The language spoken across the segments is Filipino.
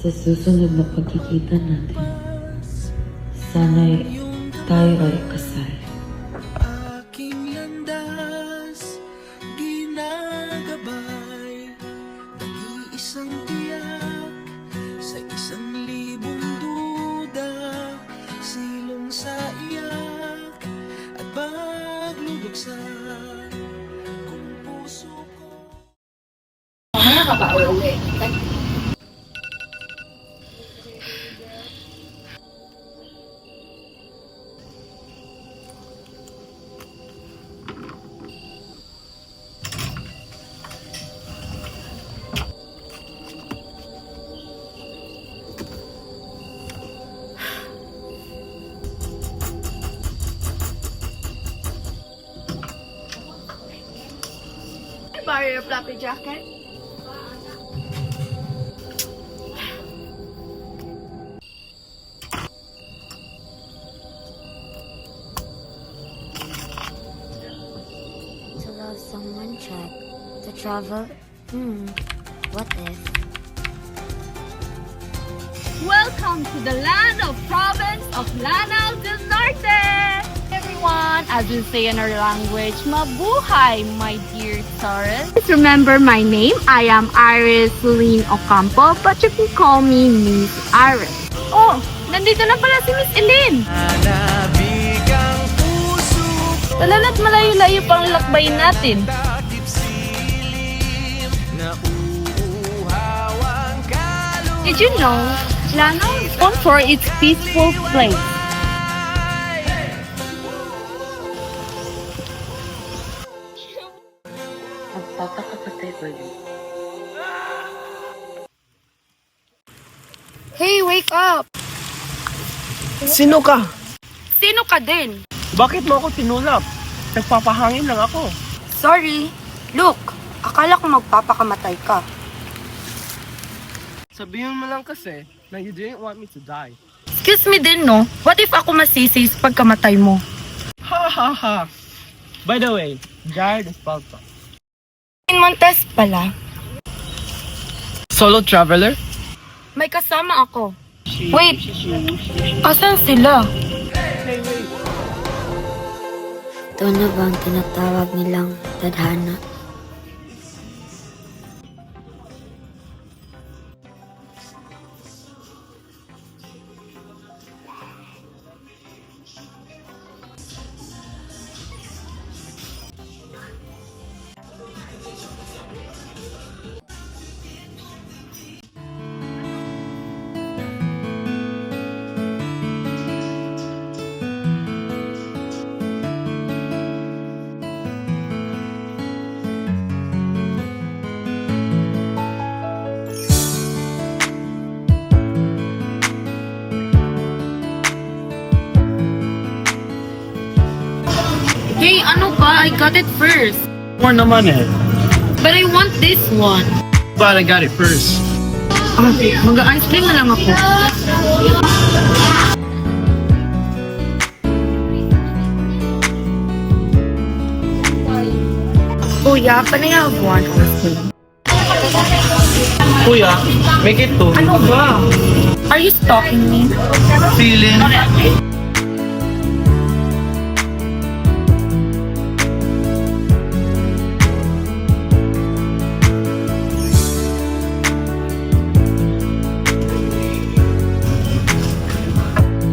Sa susunod na pagkikita natin, sana'y tayo ay kasal. Aking landas, ginagabay, nag-iisang tiyak, sa 1,000 duda, silong sa iyak, at pagluluksan, kung puso ko. Borrow your fluffy jacket? To love someone, check. To travel, what if? Welcome to the land of province of Lanao del Norte! Everyone, as we say in our language, mabuhay, my dear Taurus. Please remember my name. I am Iris Celine Ocampo, but you can call me Miss Iris. Oh, nandito na pala si Miss Elaine. Nanabigang puso ko, Talana't malayo-layo pang lakbayin natin. takip silim, na uuhawang kaluluwa. Did you know, Lanao is known for its peaceful place. Magpapakapatay ba yun? Hey, wake up! Sino ka? Sino ka din? Bakit mo ako tinulak? Nagpapahangin lang ako. Sorry. Look, akala ko magpapakamatay ka. Sabihin mo lang kasi na you didn't want me to die. Excuse me din, no? What if ako masisi sa pagkamatay mo? Ha ha ha! By the way, Jared is Palpa. In Montes pala, Solo traveler? may kasama ako. Wait, asan sila? Ito na ba ang tinatawag nilang tadhana? Hey, ano ba? I got it first. More naman eh. But I want this one. But I got it first. Mag-ice cream na lang ako. Kuya, can I have one ice cream? Kuya, make it two. Ano ba? Are you stalking me? Feeling.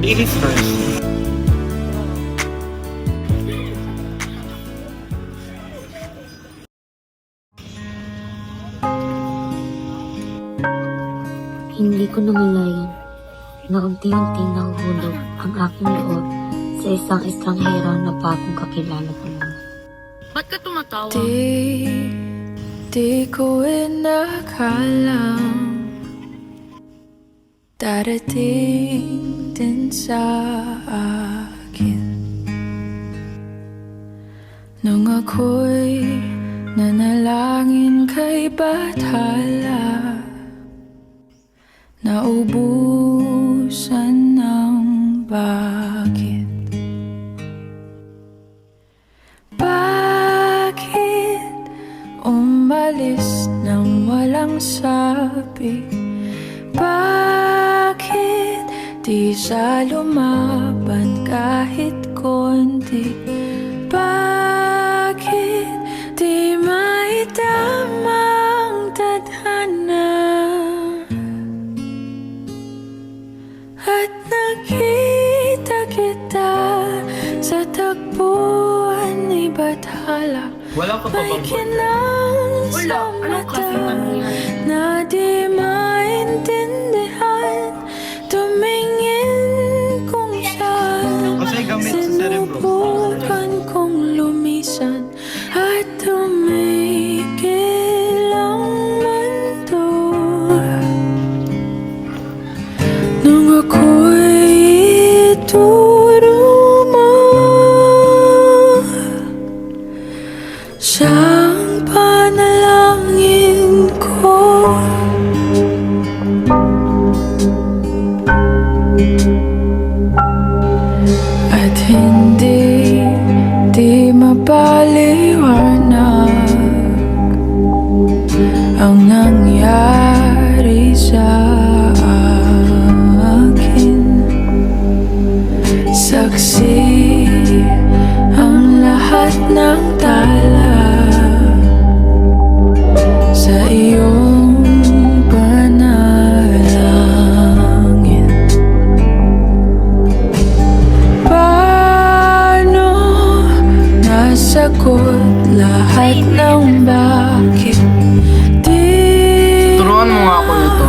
Ladies first. Hindi ko namalayan na unti-unti nahuhulog ang aking loob sa isang estranghera na bagong kakilala ko lang. Ba't ka tumatawa? Di ko inakalang darating din sa akin nung ako'y nanalangin kay Bathala, naubusan ng bakit. Bakit umalis nang walang sabi? Bakit di siya lumaban kahit konti? Bakit di maitama ang tadhana? At nakita kita sa tagpuan ni Bathala. Wala ka pa May bang boyfriend? kinang Wala. sa Anong klase mata tanong yan? na di maintindihan. Tumingin kung saan Kasi gamit sa cerebro. sinubukan kong lumisan at tumigil ang mundo. Nung ako'y ituro mo siyang panalangin ko. At di mapaliwanag ang nangyari sa akin. Saksi ang lahat ng tala sa iyong panalangin. Paano nasagot lahat ng bakit? Di Turuan mo nga ako nito.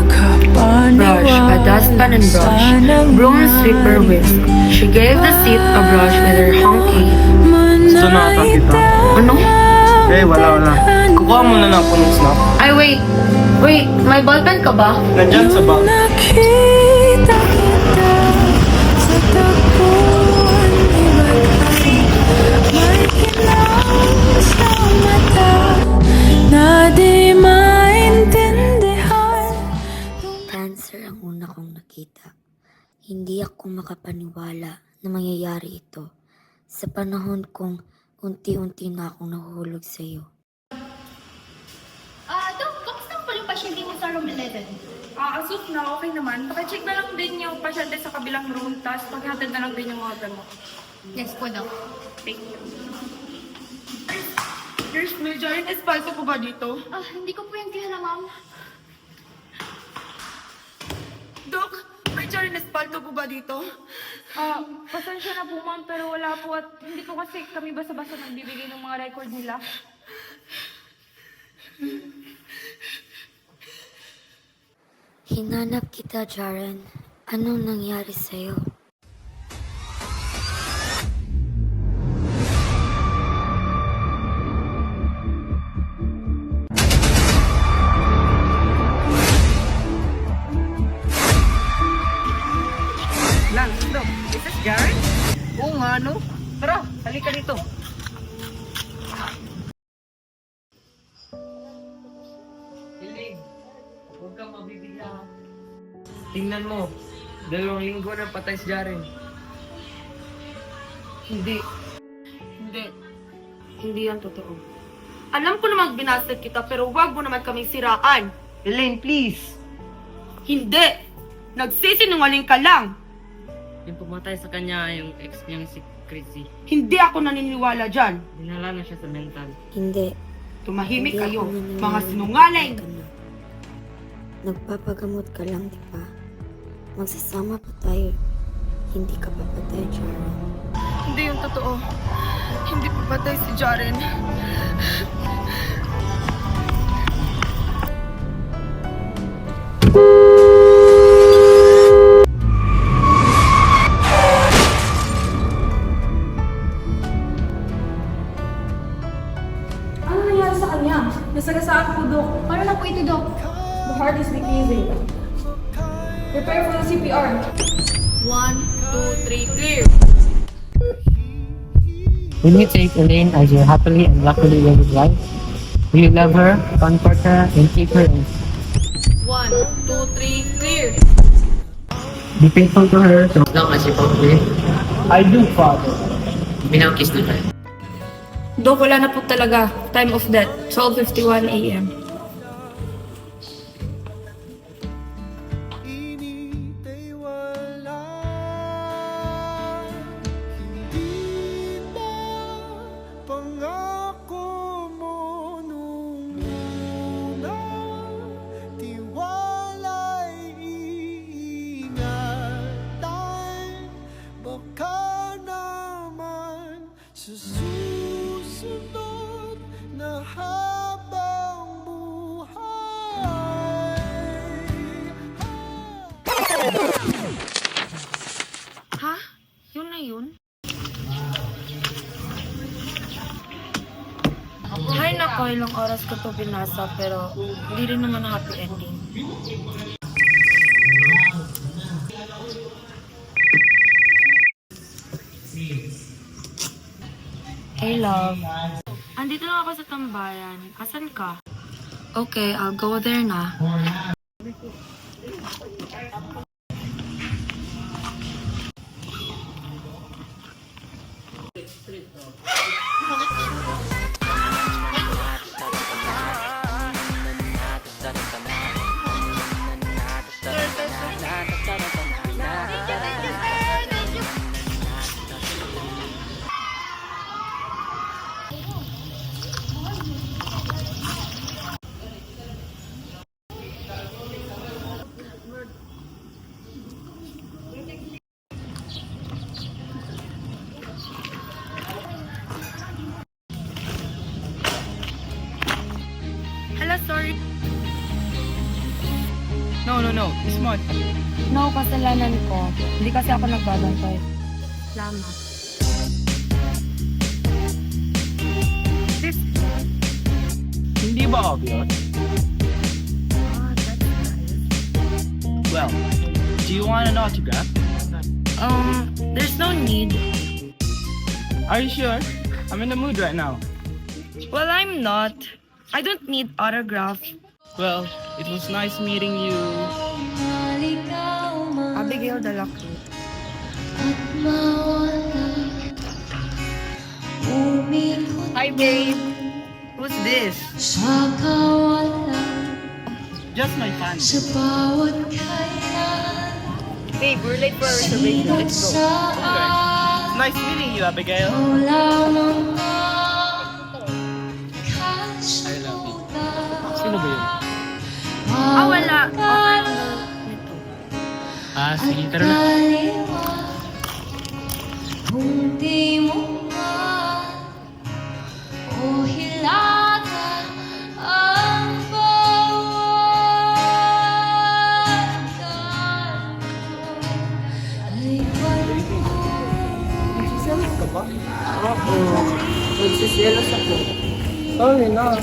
Brush, a dustpan and brush, broom and sweeper whisk. She gave the seat a brush with her honky. Sonata kita. Ano? Eh, wala. Kukuha mo na ng punong snap. Ay, wait, may ballpen ka ba? Nandyan sa bag. Nakita kita sa tagpuan ni Bathala. May kinang sa mata na di maintindihan. Cancer ang una kong nakita. Hindi ako makapaniwala na mangyayari ito sa panahon kong unti-unti na akong nahuhulog sa iyo. Dok, kamusta po yung pasyente mo sa room 11? As of now, okay naman. Pakicheck na lang din yung pasyente sa kabilang room, tapos paghatid na lang din yung mga gamot. Yes po, Dok. Thank you. Nurse Marjorie, espalto po ba dito? Hindi ko po yung kilala, ma'am. Dok, Marjorie, espalto po ba dito? Pasensya na po ma'am, pero wala po at hindi po kasi kami basta-basta nagbibigay ng mga record nila. Hinanap kita, Jaren. Anong nangyari sa'yo? Lance, look. Is this Gary? Oo nga, no? Tara, halika dito. Hiling, huwag kang mabibigla. Tingnan mo, 2 linggo na patay si Jaren. Hindi. Hindi yan totoo. Alam ko namang binasted kita, pero wag mo naman kaming siraan. Elaine, please! Hindi! Nagsisinungaling ka lang! Yung pumatay sa kanya, yung ex niyang si Chrissy. Hindi ako naniniwala dyan. Dinala na siya sa mental. Hindi. Tumahimik Hindi kayo, ako naniniwala mga na sinungaling! patay ka na. Nagpapagamot ka lang, di ba? Magsasama pa tayo. Hindi ka papatay, Jaren. Hindi yung totoo. Hindi pa patay si Jaren. Ano nangyari sa kanya? Nasagasaan po, Dok. Ano na po ito, Dok? The heart is decreasing. Prepare for the CPR. 1, 2, 3, clear! Will you take Elaine as your happily and luckily wedded wife? Will you love her, comfort her, and keep her in? 1, 2, 3, clear! Be faithful to her so long as you both live. I do, Father. Binang-kiss na tayo. Dok, wala na po talaga. Time of death, 12:51 a.m. Ha? Yun na yun? Hay nako, ilang oras ko to binasa pero hindi rin naman happy ending. Hey love. Andito na ako sa tambayan. Asan ka? Okay, I'll go there na. Hello, sorry. No. Smart. No, kasalanan ko. Hindi kasi ako nagbabantay. Salamat. Hindi ba obvious? Well, do you want an autograph? There's no need. Are you sure? I'm in the mood right now. Well, I'm not. I don't need autograph. Well, it was nice meeting you. Abigail Dalaki. Hi, babe. Who's this? Just my fan. Babe, we're late for our reservation. Let's go. Okay. Nice meeting you, Abigail. Sino ba yun? Wala. Okay lang daw nito. Sige, tara na. Kung di mo man o hilata ang bawat ay Nagsiselos ka ba? Oo. Nagsiselos ako. Sorry na.